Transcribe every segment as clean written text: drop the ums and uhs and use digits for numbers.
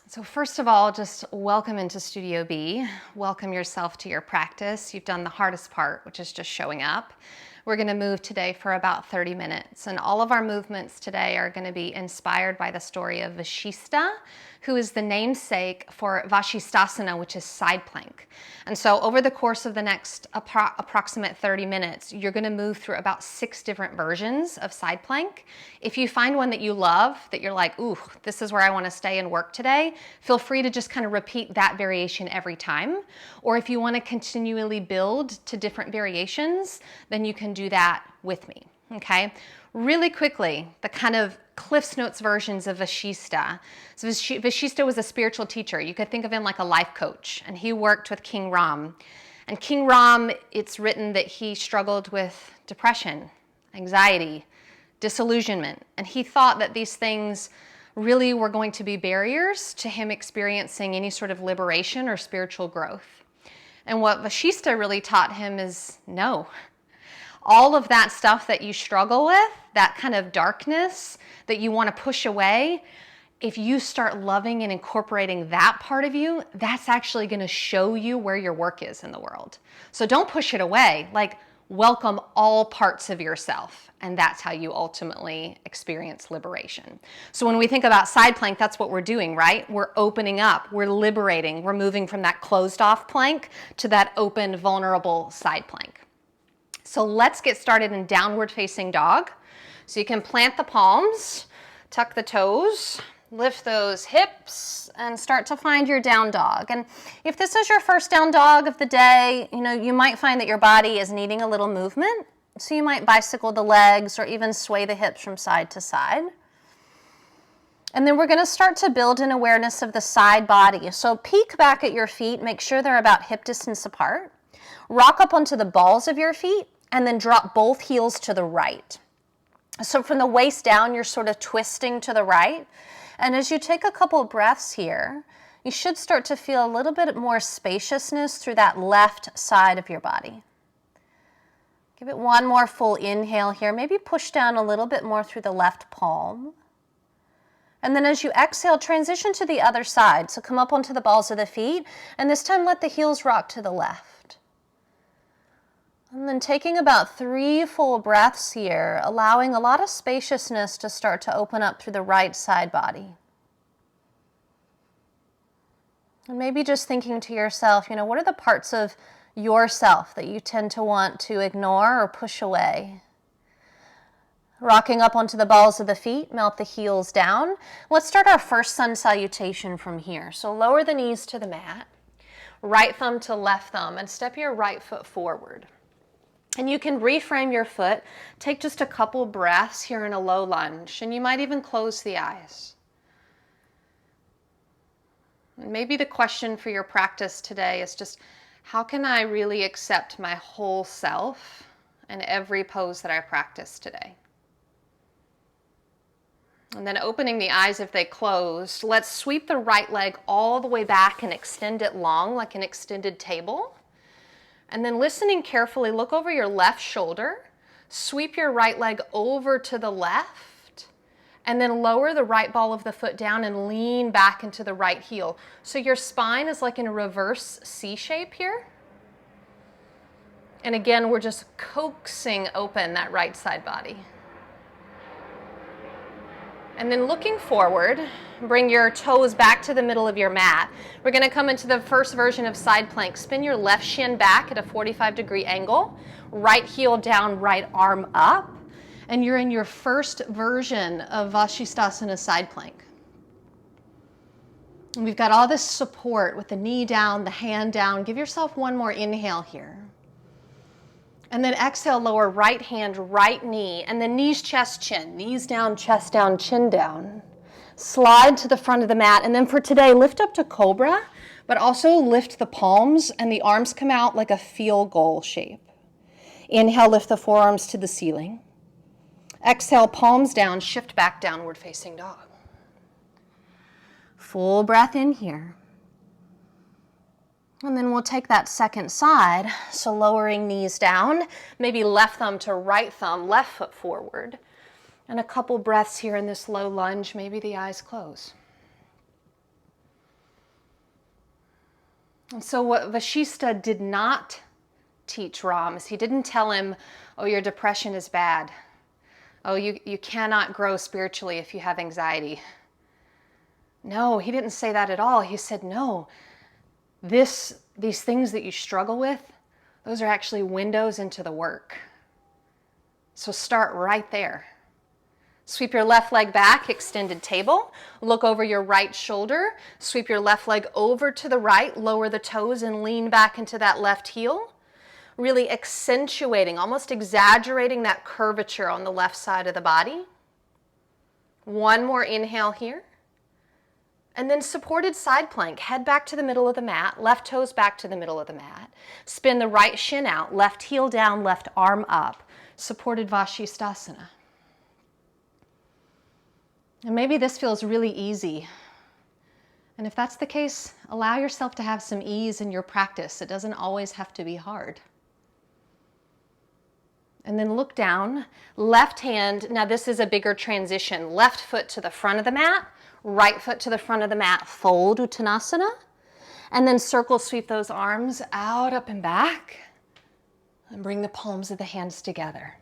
So first of all, just welcome into Studio B. Welcome yourself to your practice. You've done the hardest part, which is just showing up. We're going to move today for about 30 minutes, and all of our movements today are going to be inspired by the story of Vasistha, who is the namesake for Vashisthasana, which is side plank. And so over the course of the next approximate 30 minutes, you're going to move through about 6 different versions of side plank. If you find one that you love, that you're like, ooh, this is where I want to stay and work today, feel free to just kind of repeat that variation every time. Or if you want to continually build to different variations, then you can do that with me, okay? Really quickly, the kind of Cliff's Notes versions of Vasistha. So Vasistha was a spiritual teacher. You could think of him like a life coach, and he worked with King Ram. And King Ram, it's written that he struggled with depression, anxiety, disillusionment, and he thought that these things really were going to be barriers to him experiencing any sort of liberation or spiritual growth. And what Vasistha really taught him is no. All of that stuff that you struggle with, that kind of darkness that you want to push away, if you start loving and incorporating that part of you, that's actually going to show you where your work is in the world. So don't push it away. Like, welcome all parts of yourself, and that's how you ultimately experience liberation. So when we think about side plank, that's what we're doing, right? We're opening up, we're liberating, we're moving from that closed off plank to that open, vulnerable side plank. So let's get started in downward facing dog. So you can plant the palms, tuck the toes, lift those hips, and start to find your down dog. And if this is your first down dog of the day, you might find that your body is needing a little movement. So you might bicycle the legs or even sway the hips from side to side. And then we're going to start to build an awareness of the side body. So peek back at your feet, make sure they're about hip distance apart. Rock up onto the balls of your feet and then drop both heels to the right. So from the waist down, you're sort of twisting to the right. And as you take a couple of breaths here, you should start to feel a little bit more spaciousness through that left side of your body. Give it one more full inhale here. Maybe push down a little bit more through the left palm. And then as you exhale, transition to the other side. So come up onto the balls of the feet, and this time let the heels rock to the left. And then taking about 3 full breaths here, allowing a lot of spaciousness to start to open up through the right side body. And maybe just thinking to yourself, what are the parts of yourself that you tend to want to ignore or push away? Rocking up onto the balls of the feet, melt the heels down. Let's start our first sun salutation from here. So lower the knees to the mat, right thumb to left thumb, and step your right foot forward. And you can reframe your foot, take just a couple breaths here in a low lunge, and you might even close the eyes. And maybe the question for your practice today is just, how can I really accept my whole self in every pose that I practice today? And then opening the eyes if they closed, let's sweep the right leg all the way back and extend it long like an extended table. And then listening carefully, look over your left shoulder, sweep your right leg over to the left, and then lower the right ball of the foot down and lean back into the right heel. So your spine is like in a reverse C shape here. And again, we're just coaxing open that right side body. And then looking forward, bring your toes back to the middle of your mat. We're going to come into the first version of side plank. Spin your left shin back at a 45-degree angle, right heel down, right arm up, and you're in your first version of Vasisttasana side plank. And we've got all this support with the knee down, the hand down. Give yourself one more inhale here. And then exhale, lower right hand, right knee, and then knees, chest, chin. Knees down, chest down, chin down. Slide to the front of the mat, and then for today, lift up to cobra, but also lift the palms, and the arms come out like a field goal shape. Inhale, lift the forearms to the ceiling. Exhale, palms down, shift back, downward facing dog. Full breath in here. And then we'll take that second side, so lowering knees down, maybe left thumb to right thumb, left foot forward. And a couple breaths here in this low lunge, maybe the eyes close. And so what Vasistha did not teach Ram is he didn't tell him, oh, your depression is bad. Oh, you cannot grow spiritually if you have anxiety. No, he didn't say that at all. He said, no, these things that you struggle with, those are actually windows into the work. So start right there. Sweep your left leg back, extended table. Look over your right shoulder. Sweep your left leg over to the right, lower the toes and lean back into that left heel. Really accentuating, almost exaggerating that curvature on the left side of the body. One more inhale here. And then supported side plank. Head back to the middle of the mat, left toes back to the middle of the mat. Spin the right shin out, left heel down, left arm up. Supported Vashisthasana. And maybe this feels really easy. And if that's the case, allow yourself to have some ease in your practice. It doesn't always have to be hard. And then look down, left hand. Now this is a bigger transition. Left foot to the front of the mat, right foot to the front of the mat, fold Uttanasana. And then circle sweep those arms out, up and back. And bring the palms of the hands together.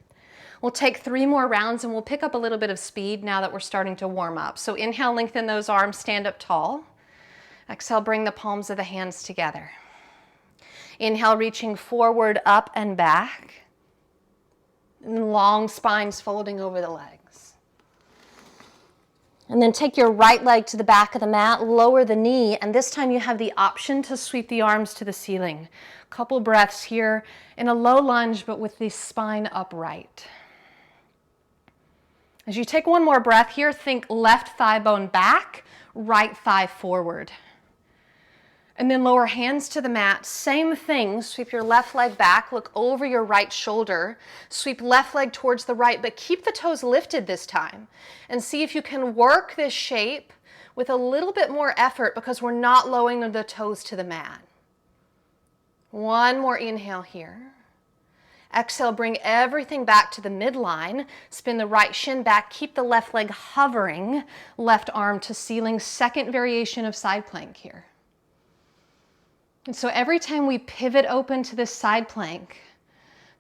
We'll take 3 more rounds and we'll pick up a little bit of speed now that we're starting to warm up. So inhale, lengthen those arms, stand up tall. Exhale, bring the palms of the hands together. Inhale, reaching forward, up and back. And long spines folding over the legs. And then take your right leg to the back of the mat, lower the knee, and this time you have the option to sweep the arms to the ceiling. Couple breaths here in a low lunge, but with the spine upright. As you take one more breath here, think left thigh bone back, right thigh forward. And then lower hands to the mat, same thing, sweep your left leg back, look over your right shoulder, sweep left leg towards the right, but keep the toes lifted this time. And see if you can work this shape with a little bit more effort because we're not lowering the toes to the mat. One more inhale here. Exhale, bring everything back to the midline. Spin the right shin back, keep the left leg hovering, left arm to ceiling. Second variation of side plank here. And so every time we pivot open to this side plank,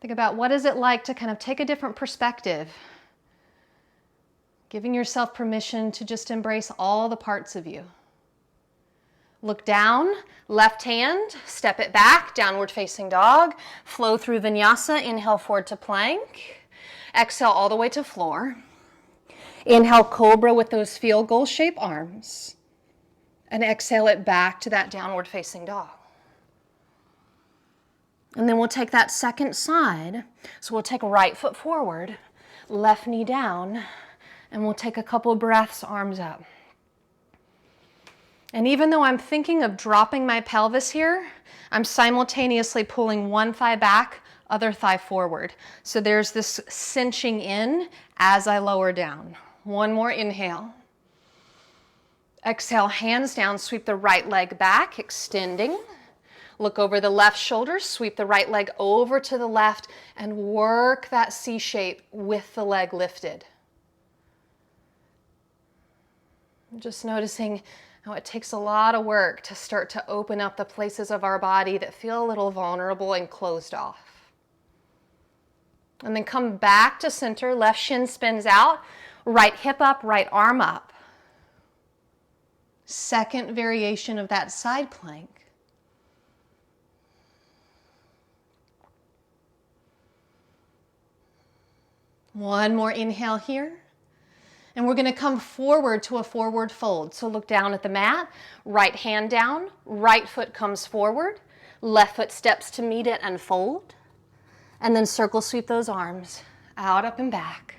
think about what is it like to kind of take a different perspective, giving yourself permission to just embrace all the parts of you. Look down, left hand, step it back, downward facing dog, flow through vinyasa, inhale forward to plank, exhale all the way to floor. Inhale cobra with those field goal shape arms, and exhale it back to that downward facing dog. And then we'll take that second side. So we'll take right foot forward, left knee down, and we'll take a couple breaths, arms up. And even though I'm thinking of dropping my pelvis here, I'm simultaneously pulling one thigh back, other thigh forward. So there's this cinching in as I lower down. One more inhale. Exhale, hands down, sweep the right leg back, extending. Look over the left shoulder, sweep the right leg over to the left, and work that C shape with the leg lifted. I'm just noticing how it takes a lot of work to start to open up the places of our body that feel a little vulnerable and closed off. And then come back to center, left shin spins out, right hip up, right arm up. Second variation of that side plank. One more inhale here. And we're going to come forward to a forward fold. So look down at the mat, right hand down, right foot comes forward, left foot steps to meet it and fold. And then circle sweep those arms out, up and back.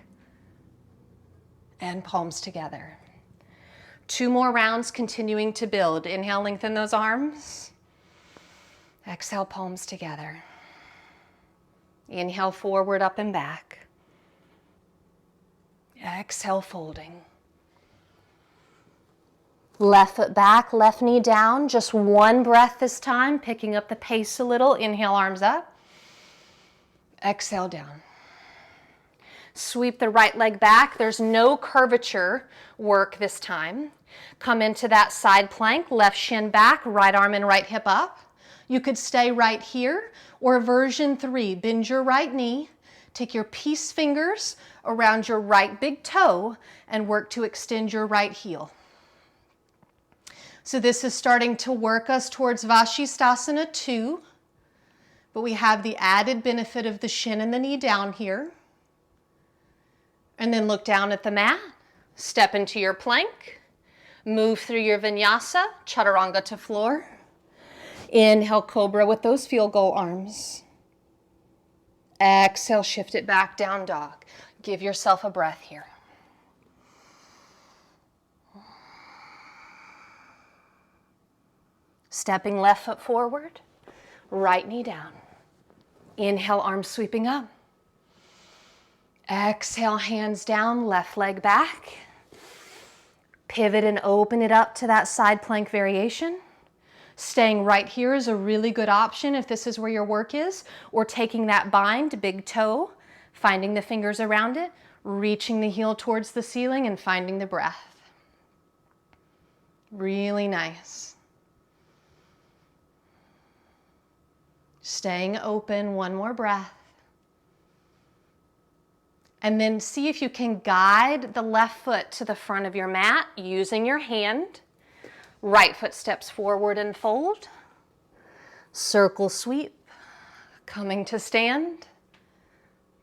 And palms together. 2 more rounds continuing to build. Inhale, lengthen those arms. Exhale, palms together. Inhale, forward, up and back. Exhale, folding. Left foot back, left knee down. Just one breath this time, picking up the pace a little. Inhale, arms up. Exhale, down. Sweep the right leg back. There's no curvature work this time. Come into that side plank, left shin back, right arm and right hip up. You could stay right here, or version 3, bend your right knee, take your peace fingers around your right big toe, and work to extend your right heel. So this is starting to work us towards Vashisthasana 2, but we have the added benefit of the shin and the knee down here. And then look down at the mat, step into your plank, move through your vinyasa, chaturanga to floor. Inhale, cobra with those field goal arms. Exhale, shift it back, down dog. Give yourself a breath here. Stepping left foot forward, right knee down. Inhale, arms sweeping up. Exhale, hands down, left leg back. Pivot and open it up to that side plank variation. Staying right here is a really good option if this is where your work is, or taking that bind, big toe, finding the fingers around it, reaching the heel towards the ceiling and finding the breath. Really nice. Staying open, one more breath. And then see if you can guide the left foot to the front of your mat using your hand. Right foot steps forward and fold. Circle sweep, coming to stand.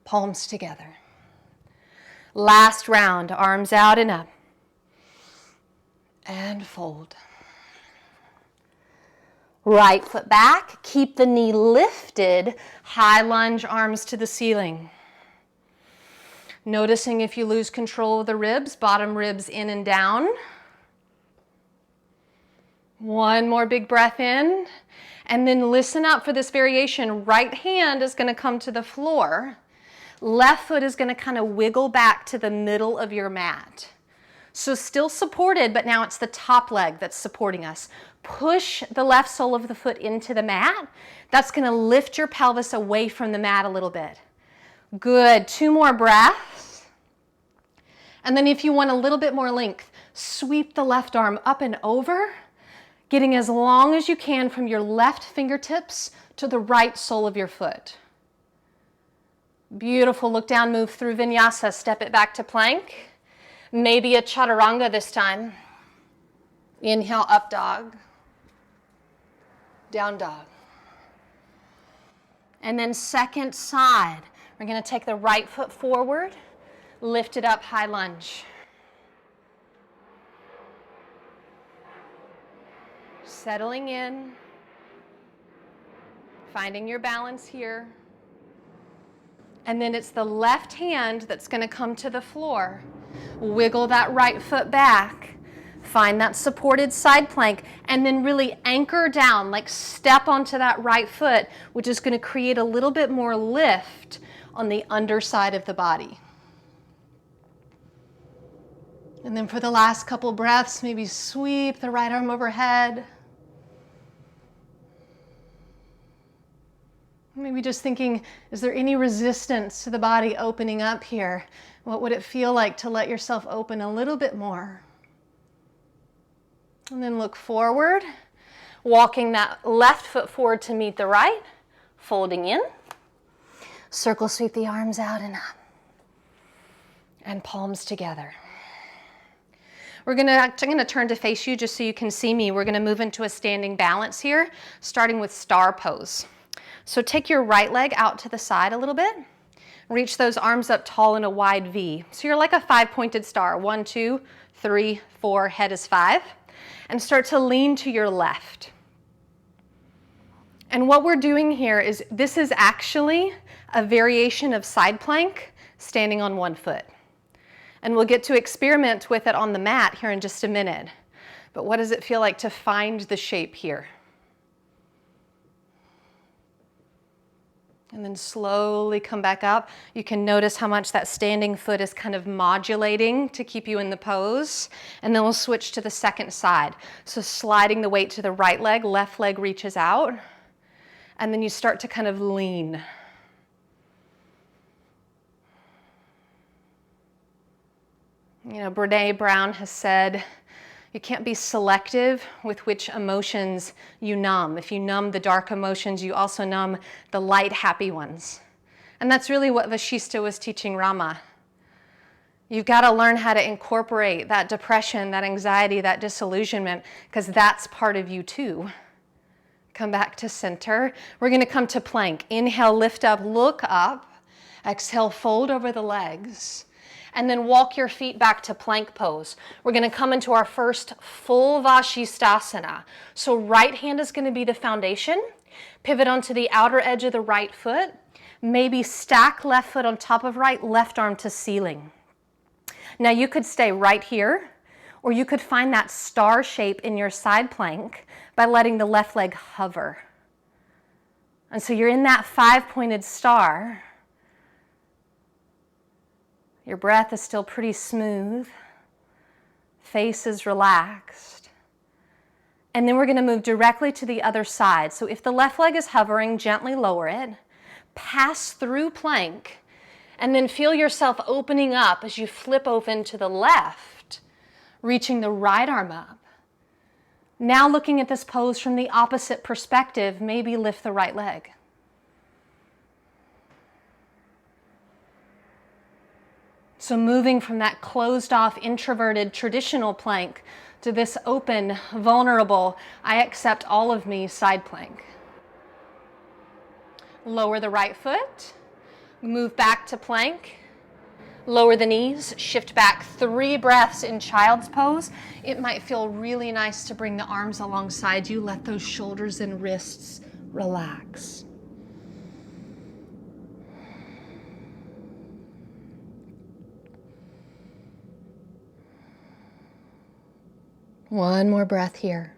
Palms together. Last round, arms out and up. And fold. Right foot back, keep the knee lifted, high lunge, arms to the ceiling. Noticing if you lose control of the ribs, bottom ribs in and down. One more big breath in, and then listen up for this variation. Right hand is going to come to the floor. Left foot is going to kind of wiggle back to the middle of your mat. So still supported, but now it's the top leg that's supporting us. Push the left sole of the foot into the mat. That's going to lift your pelvis away from the mat a little bit. Good. 2 more breaths. And then if you want a little bit more length, sweep the left arm up and over, getting as long as you can from your left fingertips to the right sole of your foot. Beautiful. Look down, move through vinyasa, step it back to plank. Maybe a chaturanga this time. Inhale, up dog. Down dog. And then second side. We're going to take the right foot forward, lift it up, high lunge. Settling in, finding your balance here. And then it's the left hand that's going to come to the floor. Wiggle that right foot back. Find that supported side plank, and then really anchor down, like step onto that right foot, which is going to create a little bit more lift on the underside of the body. And then for the last couple breaths, maybe sweep the right arm overhead. Maybe just thinking, is there any resistance to the body opening up here? What would it feel like to let yourself open a little bit more? And then look forward, walking that left foot forward to meet the right, folding in. Circle sweep the arms out and up. And palms together. I'm going to turn to face you just so you can see me. We're going to move into a standing balance here, starting with star pose. So take your right leg out to the side a little bit. Reach those arms up tall in a wide V. So you're like a 5-pointed star. 1, 2, 3, 4, head is 5. And start to lean to your left. And what we're doing here is, this is actually a variation of side plank standing on one foot. And we'll get to experiment with it on the mat here in just a minute. But what does it feel like to find the shape here? And then slowly come back up. You can notice how much that standing foot is kind of modulating to keep you in the pose. And then we'll switch to the second side. So sliding the weight to the right leg, left leg reaches out. And then you start to kind of lean. You know, Brené Brown has said, You can't be selective with which emotions you numb. If you numb the dark emotions, you also numb the light, happy ones. And that's really what Vasistha was teaching Rama. You've got to learn how to incorporate that depression, that anxiety, that disillusionment, because that's part of you too. Come back to center. We're going to come to plank. Inhale, lift up, look up. Exhale, fold over the legs. And then walk your feet back to plank pose. We're going to come into our first full Vashisthasana. So right hand is going to be the foundation. Pivot onto the outer edge of the right foot. Maybe stack left foot on top of right, left arm to ceiling. Now you could stay right here, or you could find that star shape in your side plank by letting the left leg hover. And so you're in that 5-pointed star. Your breath is still pretty smooth. Face is relaxed. And then we're going to move directly to the other side. So if the left leg is hovering, gently lower it. Pass through plank. And then feel yourself opening up as you flip open to the left, reaching the right arm up. Now looking at this pose from the opposite perspective, maybe lift the right leg. So moving from that closed off, introverted, traditional plank to this open, vulnerable, I accept all of me side plank. Lower the right foot, move back to plank, lower the knees, shift back 3 breaths in child's pose. It might feel really nice to bring the arms alongside you, let those shoulders and wrists relax. One more breath here.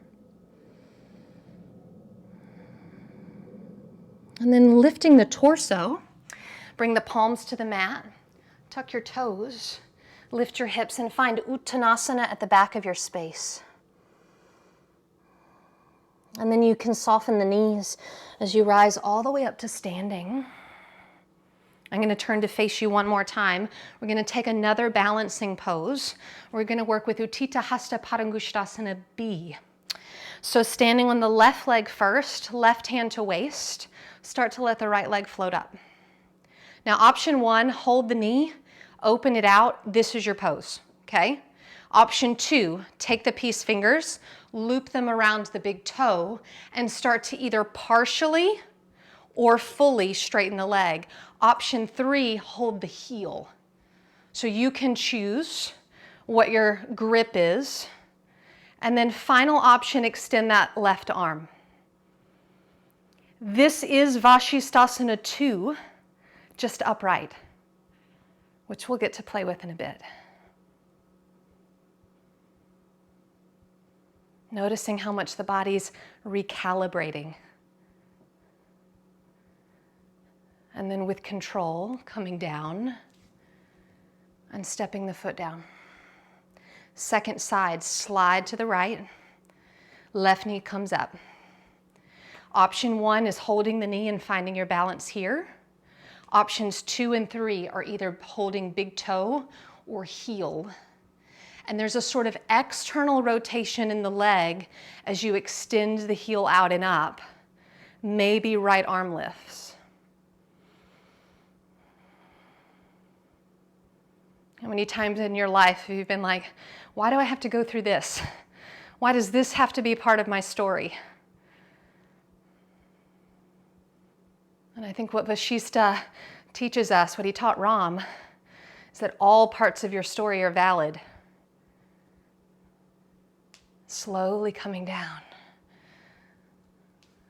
And then lifting the torso, bring the palms to the mat, tuck your toes, lift your hips and find Uttanasana at the back of your space. And then you can soften the knees as you rise all the way up to standing. I'm going to turn to face you one more time. We're going to take another balancing pose. We're going to work with Utthita Hasta Padangusthasana B. So standing on the left leg first, left hand to waist, start to let the right leg float up. Now option 1, hold the knee, open it out. This is your pose, okay? Option 2, take the peace fingers, loop them around the big toe, and start to either partially or fully straighten the leg. Option 3, hold the heel. So you can choose what your grip is. And then final option, extend that left arm. This is Vashisthasana 2, just upright, which we'll get to play with in a bit. Noticing how much the body's recalibrating. And then with control, coming down and stepping the foot down. Second side, slide to the right. Left knee comes up. Option 1 is holding the knee and finding your balance here. Options 2 and 3 are either holding big toe or heel. And there's a sort of external rotation in the leg as you extend the heel out and up. Maybe right arm lifts. How many times in your life have you been like, why do I have to go through this? Why does this have to be part of my story? And I think what Vasistha teaches us, what he taught Ram, is that all parts of your story are valid. Slowly coming down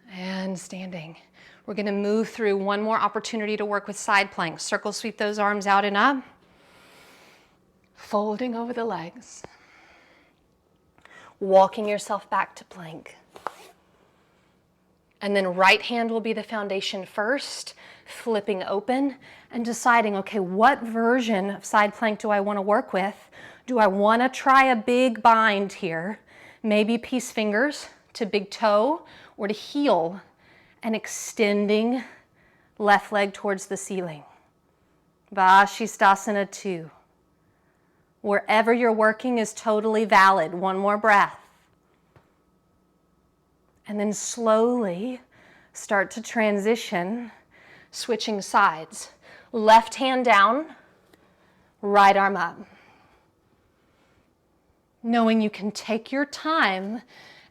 and standing. We're going to move through one more opportunity to work with side planks. Circle sweep those arms out and up. Folding over the legs. Walking yourself back to plank. And then right hand will be the foundation first, flipping open and deciding, okay, what version of side plank do I want to work with? Do I want to try a big bind here? Maybe peace fingers to big toe or to heel and extending left leg towards the ceiling. Vashisthasana 2. Wherever you're working is totally valid. One more breath. And then slowly start to transition, switching sides. Left hand down, right arm up. Knowing you can take your time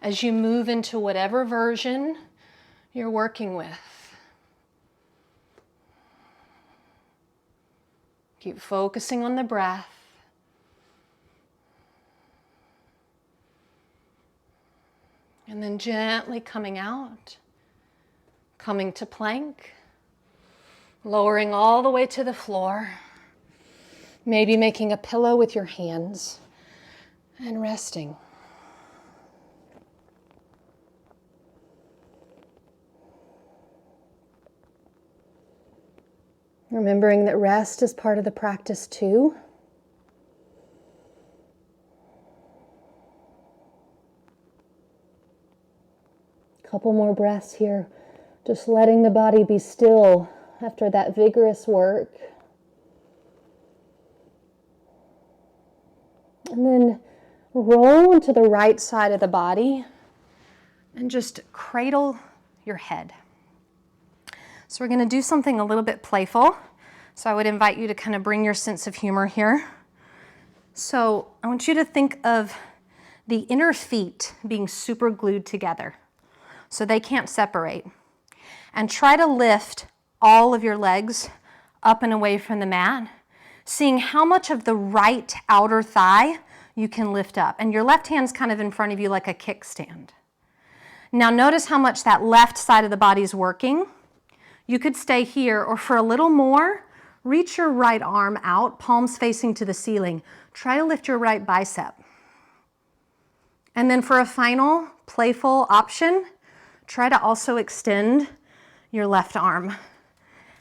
as you move into whatever version you're working with. Keep focusing on the breath. And then gently coming out, coming to plank, lowering all the way to the floor, maybe making a pillow with your hands and resting. Remembering that rest is part of the practice too. Couple more breaths here, just letting the body be still after that vigorous work. And then roll into the right side of the body and just cradle your head. So we're going to do something a little bit playful. So I would invite you to kind of bring your sense of humor here. So I want you to think of the inner feet being super glued together so they can't separate. And try to lift all of your legs up and away from the mat, seeing how much of the right outer thigh you can lift up. And your left hand's kind of in front of you like a kickstand. Now notice how much that left side of the body is working. You could stay here, or for a little more, reach your right arm out, palms facing to the ceiling. Try to lift your right bicep. And then for a final playful option, try to also extend your left arm.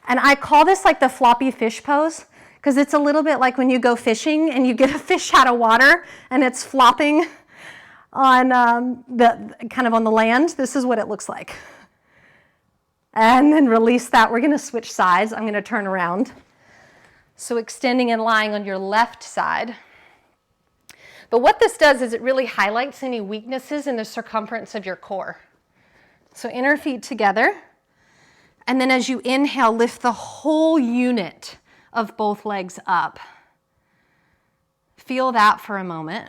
And I call this like the floppy fish pose, because it's a little bit like when you go fishing and you get a fish out of water and it's flopping on kind of on the land. This is what it looks like. And then release that. We're going to switch sides. I'm going to turn around. So extending and lying on your left side. But what this does is it really highlights any weaknesses in the circumference of your core. So inner feet together. And then as you inhale, lift the whole unit of both legs up. Feel that for a moment.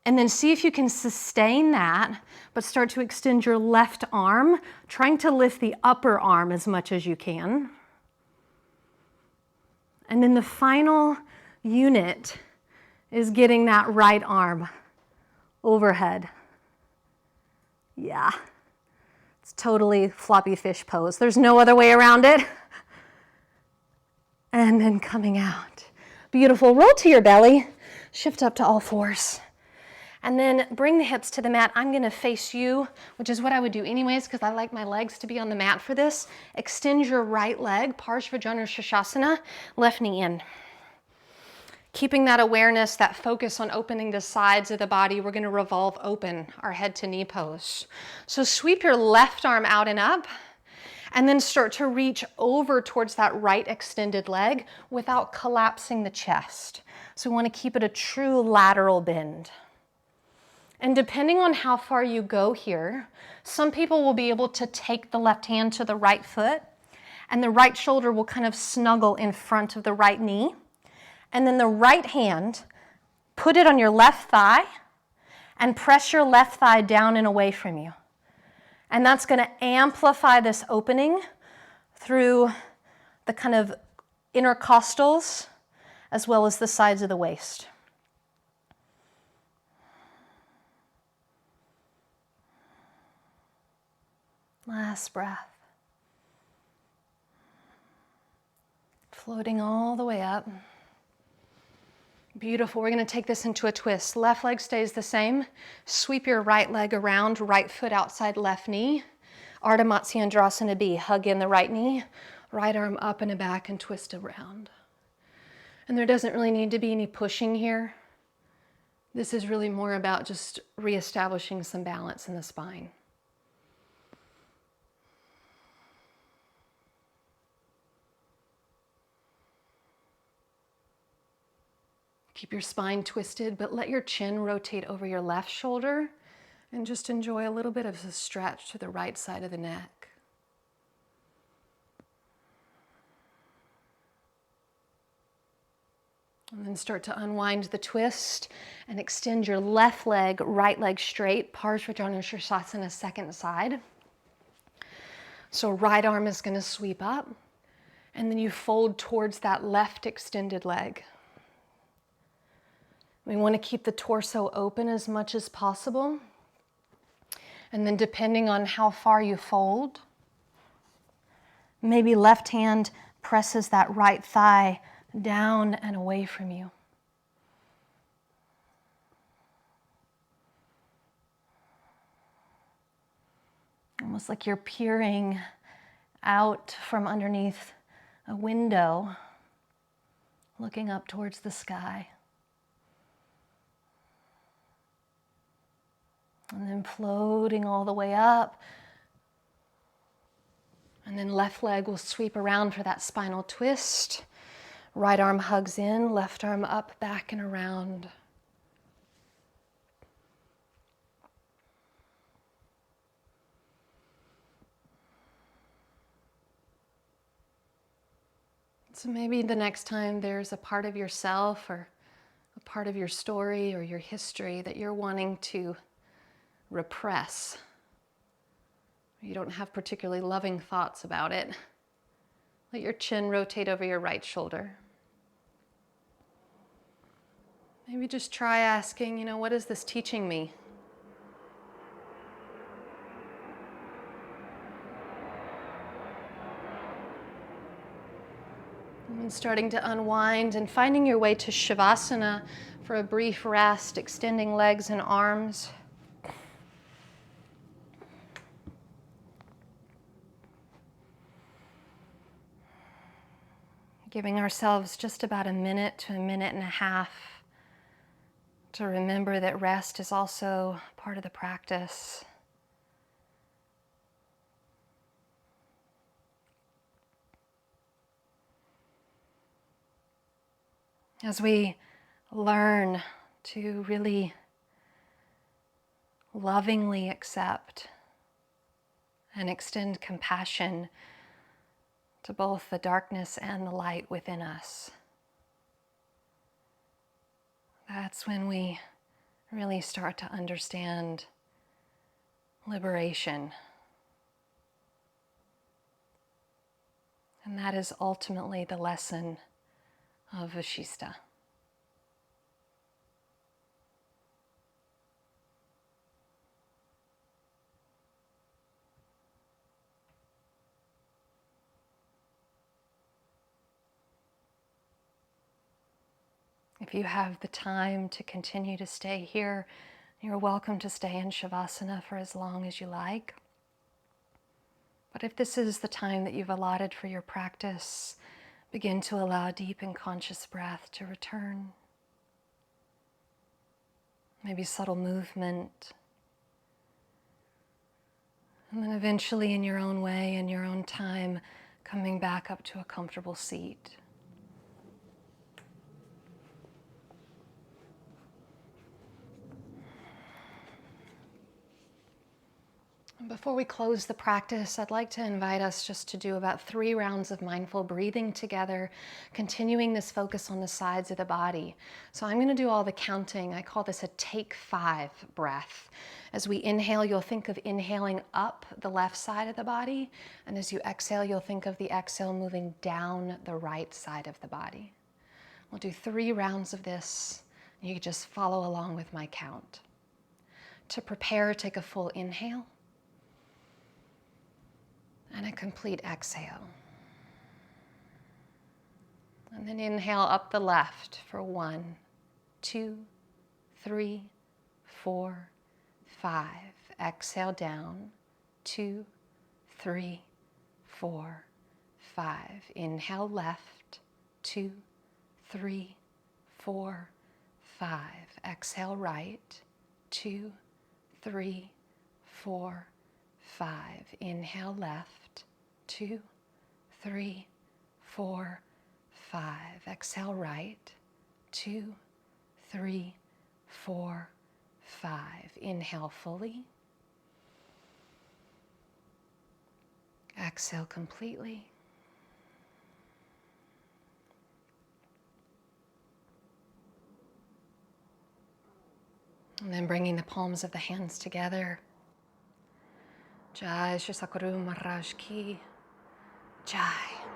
And then see if you can sustain that, but start to extend your left arm, trying to lift the upper arm as much as you can. And then the final unit is getting that right arm overhead. Yeah, it's totally floppy fish pose. There's no other way around it. And then coming out. Beautiful. Roll to your belly. Shift up to all fours. And then bring the hips to the mat. I'm going to face you, which is what I would do anyways, because I like my legs to be on the mat for this. Extend your right leg, Vasishtasana, left knee in. Keeping that awareness, that focus on opening the sides of the body, we're going to revolve open, our head to knee pose. So sweep your left arm out and up, and then start to reach over towards that right extended leg without collapsing the chest. So we want to keep it a true lateral bend. And depending on how far you go here, some people will be able to take the left hand to the right foot, and the right shoulder will kind of snuggle in front of the right knee. And then the right hand, put it on your left thigh, and press your left thigh down and away from you. And that's going to amplify this opening through the kind of intercostals as well as the sides of the waist. Last breath. Floating all the way up. Beautiful. We're going to take this into a twist. Left leg stays the same. Sweep your right leg around, right foot outside left knee. Ardha Matsyendrasana B. Hug in the right knee, right arm up and back and twist around. And there doesn't really need to be any pushing here. This is really more about just reestablishing some balance in the spine. Keep your spine twisted, but let your chin rotate over your left shoulder and just enjoy a little bit of a stretch to the right side of the neck. And then start to unwind the twist and extend your left leg, right leg straight. Vasisthasana, second side. So right arm is going to sweep up, and then you fold towards that left extended leg. We want to keep the torso open as much as possible. And then depending on how far you fold, maybe left hand presses that right thigh down and away from you. Almost like you're peering out from underneath a window, looking up towards the sky. And then floating all the way up. And then left leg will sweep around for that spinal twist. Right arm hugs in, left arm up, back, and around. So maybe the next time there's a part of yourself or a part of your story or your history that you're wanting to repress, you don't have particularly loving thoughts about it, let your chin rotate over your right shoulder. Maybe just try asking, what is this teaching me? And then starting to unwind and finding your way to Shavasana for a brief rest, extending legs and arms. Giving ourselves just about a minute to a minute and a half to remember that rest is also part of the practice. As we learn to really lovingly accept and extend compassion to both the darkness and the light within us, that's when we really start to understand liberation. And that is ultimately the lesson of Vasistha. If you have the time to continue to stay here, you're welcome to stay in Shavasana for as long as you like. But if this is the time that you've allotted for your practice, begin to allow deep and conscious breath to return. Maybe subtle movement. And then eventually, in your own way, in your own time, coming back up to a comfortable seat. Before we close the practice, I'd like to invite us just to do about 3 rounds of mindful breathing together, continuing this focus on the sides of the body. So I'm going to do all the counting. I call this a take 5 breath. As we inhale, you'll think of inhaling up the left side of the body, and as you exhale, you'll think of the exhale moving down the right side of the body. We'll do 3 rounds of this. You can just follow along with my count. To prepare, take a full inhale and a complete exhale. And then inhale up the left for 1, 2, 3, 4, 5. Exhale down, 2, 3, 4, 5. Inhale left, 2, 3, 4, 5. Exhale right, 2, 3, 4, 5. Inhale left, 2, 3, 4, 5. Exhale right, 2, 3, 4, 5. Inhale fully. Exhale completely. And then bringing the palms of the hands together. Jai Shri Sakuru Maharaj Ki Jai.